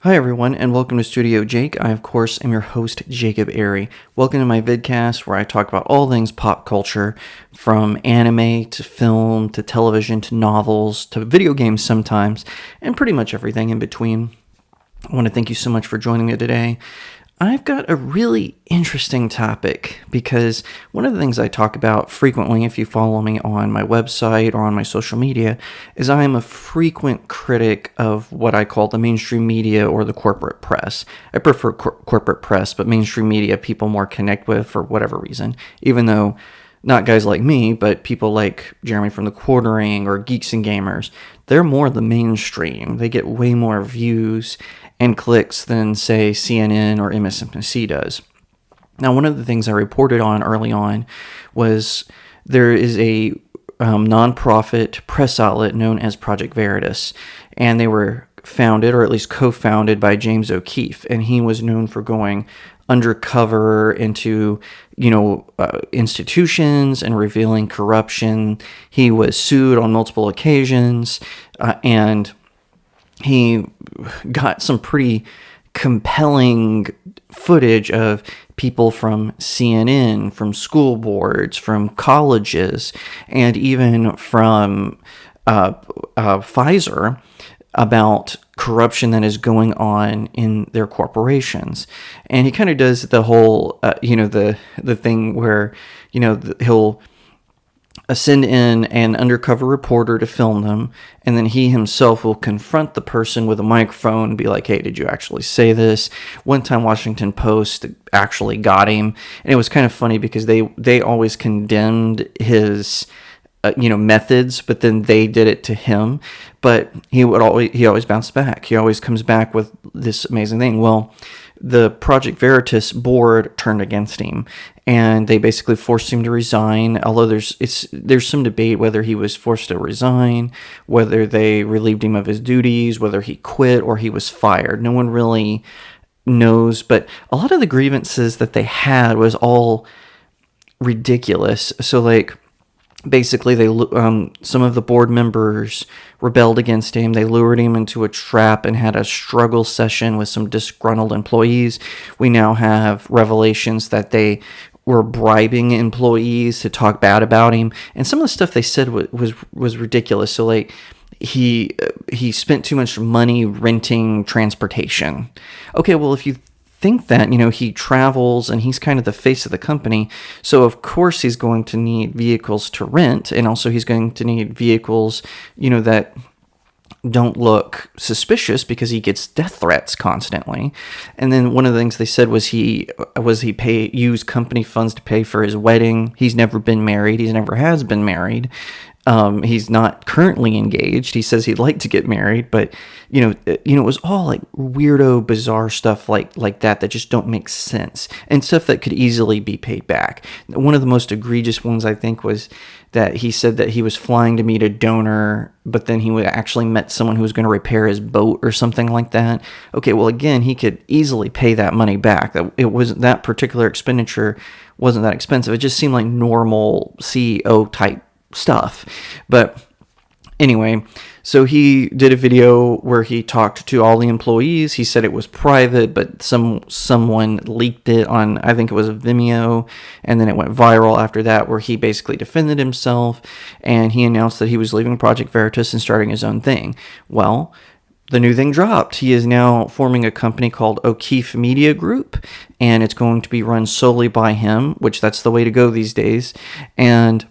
Hi everyone, and welcome to StudioJake. I, of course, am your host, Jacob Airy. Welcome to my vidcast where I talk about all things pop culture, from anime to film to television to novels to video games sometimes, and pretty much everything in between. I want to thank you so much for joining me today. I've got a really interesting topic because one of the things I talk about frequently, if you follow me on my website or on my social media, is I am a frequent critic of what I call the mainstream media or the corporate press. I prefer corporate press, but mainstream media people more connect with for whatever reason, even though not guys like me, but people like Jeremy from The Quartering or Geeks and Gamers, they're more the mainstream. They get way more views and clicks than, say, CNN or MSNBC does. Now, one of the things I reported on early on was there is a nonprofit press outlet known as Project Veritas, and they were founded, or at least co-founded, by James O'Keefe, and he was known for going undercover into, institutions and revealing corruption. He was sued on multiple occasions, and he got some pretty compelling footage of people from CNN, from school boards, from colleges, and even from Pfizer about corruption that is going on in their corporations. And he kind of does the whole, the thing where, he'll send in an undercover reporter to film them, and then he himself will confront the person with a microphone and be like, hey, did you actually say this? One time Washington Post actually got him, and it was kind of funny because they always condemned his methods, but then they did it to him. But he always bounced back. He always comes back with this amazing thing. Well, the Project Veritas board turned against him, and they basically forced him to resign. Although there's some debate whether he was forced to resign, whether they relieved him of his duties, whether he quit or he was fired. No one really knows, but a lot of the grievances that they had was all ridiculous. So basically, some of the board members rebelled against him. They lured him into a trap and had a struggle session with some disgruntled employees. We now have revelations that they were bribing employees to talk bad about him, and some of the stuff they said was ridiculous. So he spent too much money renting transportation. Okay, well, if you think that, he travels and he's kind of the face of the company, so of course he's going to need vehicles to rent, and also he's going to need vehicles, that don't look suspicious because he gets death threats constantly. And then one of the things they said was he used company funds to pay for his wedding. He's never been married. He never has been married. He's not currently engaged. He says he'd like to get married, but it was all like weirdo, bizarre stuff like that just don't make sense, and stuff that could easily be paid back. One of the most egregious ones, I think, was that he said that he was flying to meet a donor, but then he actually met someone who was going to repair his boat or something like that. Okay, well, again, he could easily pay that money back. That particular expenditure wasn't that expensive. It just seemed like normal CEO type stuff. But anyway, so he did a video where he talked to all the employees. He said it was private, but someone leaked it on, I think it was Vimeo, and then it went viral after that, where he basically defended himself, and he announced that he was leaving Project Veritas and starting his own thing. Well, the new thing dropped. He is now forming a company called O'Keefe Media Group, and it's going to be run solely by him, which that's the way to go these days. And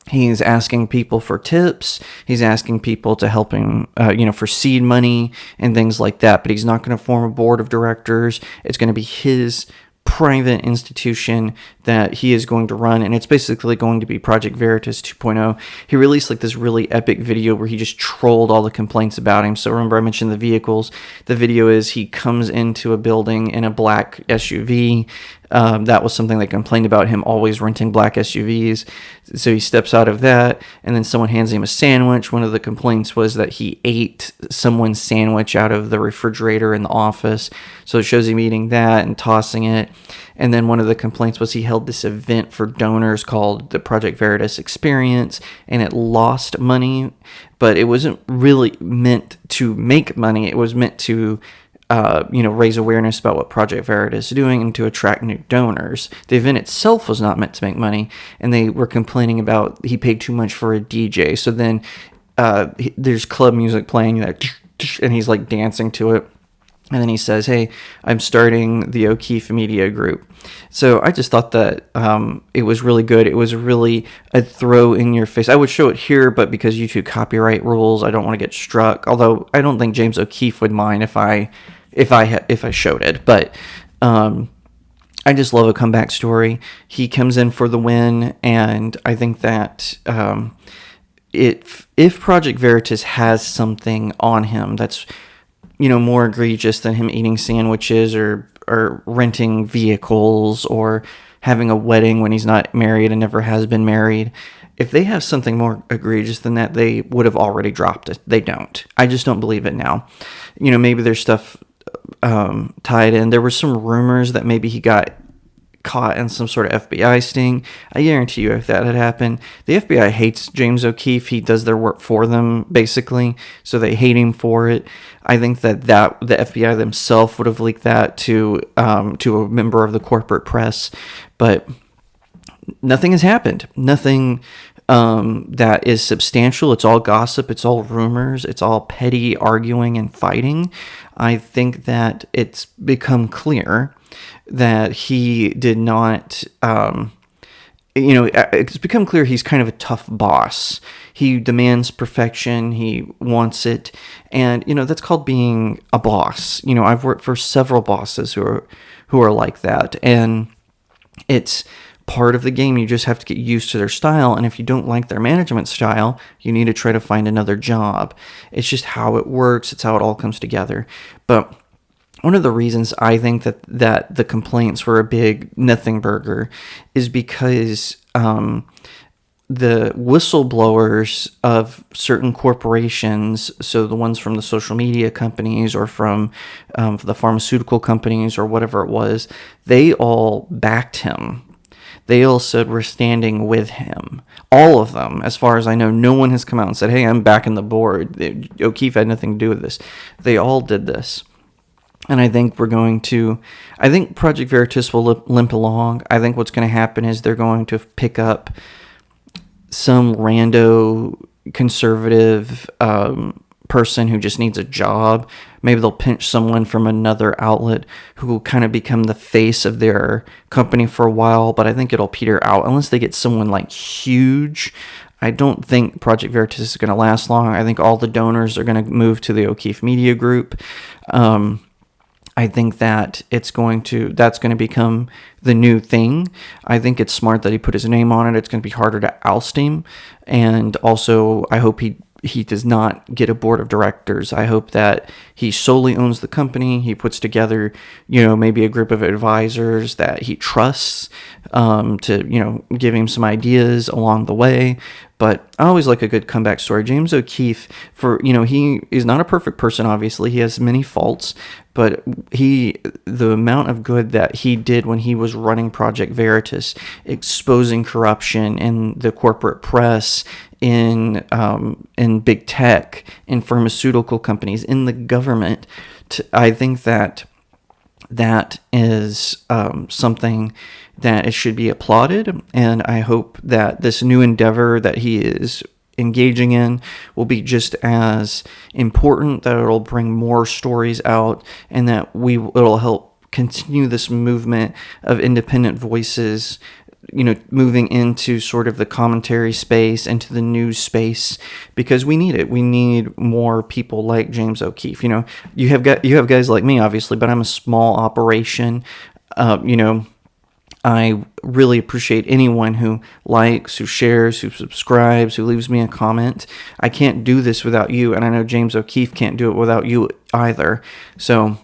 he's asking people for tips. He's asking people to help him, for seed money and things like that. But he's not going to form a board of directors. It's going to be his private institution that he is going to run, and it's basically going to be Project Veritas 2.0. He released this really epic video where he just trolled all the complaints about him. So remember I mentioned the vehicles. The video is he comes into a building in a black SUV. That was something they complained about, him always renting black SUVs. So he steps out of that, and then someone hands him a sandwich. One of the complaints was that he ate someone's sandwich out of the refrigerator in the office. So it shows him eating that and tossing it. And then one of the complaints was he held this event for donors called the Project Veritas Experience, and it lost money, but it wasn't really meant to make money. It was meant to raise awareness about what Project Veritas is doing and to attract new donors. The event itself was not meant to make money, and they were complaining about he paid too much for a DJ. So then there's club music playing, and he's like dancing to it. And then he says, hey, I'm starting the O'Keefe Media Group. So I just thought that it was really good. It was really a throw in your face. I would show it here, but because YouTube copyright rules, I don't want to get struck. Although I don't think James O'Keefe would mind if I showed it. But I just love a comeback story. He comes in for the win, and I think that if Project Veritas has something on him that's more egregious than him eating sandwiches or renting vehicles or having a wedding when he's not married and never has been married. If they have something more egregious than that, they would have already dropped it. They don't. I just don't believe it now. Maybe there's stuff tied in. There were some rumors that maybe he got caught in some sort of FBI sting. I guarantee you if that had happened, the FBI hates James O'Keefe. He does their work for them, basically, so they hate him for it. I think that the FBI themselves would have leaked that to a member of the corporate press, but nothing has happened. Nothing that is substantial. It's all gossip. It's all rumors. It's all petty arguing and fighting. I think that it's become clear that he did not, it's become clear he's kind of a tough boss. He demands perfection. He wants it. And, that's called being a boss. I've worked for several bosses who are like that. And it's part of the game. You just have to get used to their style. And if you don't like their management style, you need to try to find another job. It's just how it works. It's how it all comes together. But one of the reasons I think that the complaints were a big nothing burger is because the whistleblowers of certain corporations, so the ones from the social media companies or from the pharmaceutical companies or whatever it was, they all backed him. They all said, we're standing with him. All of them, as far as I know. No one has come out and said, hey, I'm backing the board. O'Keefe had nothing to do with this. They all did this. And I think Project Veritas will limp along. I think what's going to happen is they're going to pick up some rando conservative person who just needs a job. Maybe they'll pinch someone from another outlet who will kind of become the face of their company for a while, but I think it'll peter out unless they get someone like huge. I don't think Project Veritas is going to last long. I think all the donors are going to move to the O'Keefe Media Group. I think that that's going to become the new thing. I think it's smart that he put his name on it. It's going to be harder to oust him. And also, I hope he does not get a board of directors. I hope that he solely owns the company. He puts together, maybe a group of advisors that he trusts to, give him some ideas along the way. But I always like a good comeback story. James O'Keefe, he is not a perfect person, obviously. He has many faults, but the amount of good that he did when he was running Project Veritas, exposing corruption in the corporate press, in big tech, in pharmaceutical companies, in the government, I think that is something that it should be applauded, and I hope that this new endeavor that he is engaging in will be just as important, that it'll bring more stories out, and that it'll help continue this movement of independent voices, moving into sort of the commentary space, into the news space, because we need it. We need more people like James O'Keefe. You have guys like me, obviously, but I'm a small operation. I really appreciate anyone who likes, who shares, who subscribes, who leaves me a comment. I can't do this without you, and I know James O'Keefe can't do it without you either. So,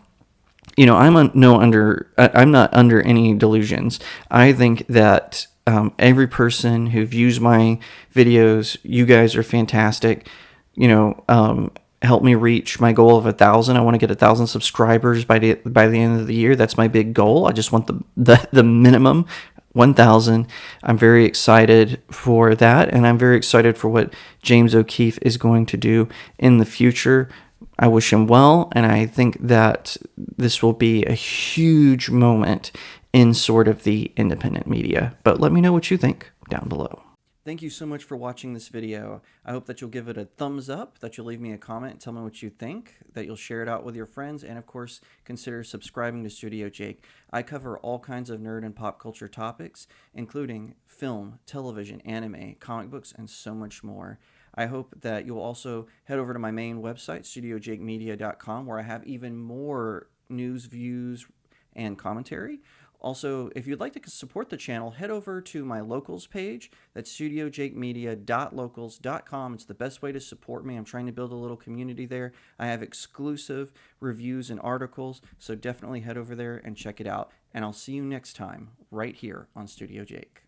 I'm not under any delusions. I think that every person who views my videos, you guys are fantastic. Help me reach my goal of 1,000. I want to get 1,000 subscribers by the end of the year. That's my big goal. I just want the minimum 1,000. I'm very excited for that, and I'm very excited for what James O'Keefe is going to do in the future. I wish him well, and I think that this will be a huge moment in sort of the independent media. But let me know what you think down below. Thank you so much for watching this video. I hope that you'll give it a thumbs up, that you'll leave me a comment, tell me what you think, that you'll share it out with your friends, and of course, consider subscribing to StudioJake. I cover all kinds of nerd and pop culture topics, including film, television, anime, comic books, and so much more. I hope that you'll also head over to my main website, StudioJakeMedia.com, where I have even more news, views, and commentary. Also, if you'd like to support the channel, head over to my locals page. That's studiojakemedia.locals.com. It's the best way to support me. I'm trying to build a little community there. I have exclusive reviews and articles, so definitely head over there and check it out. And I'll see you next time right here on Studio Jake.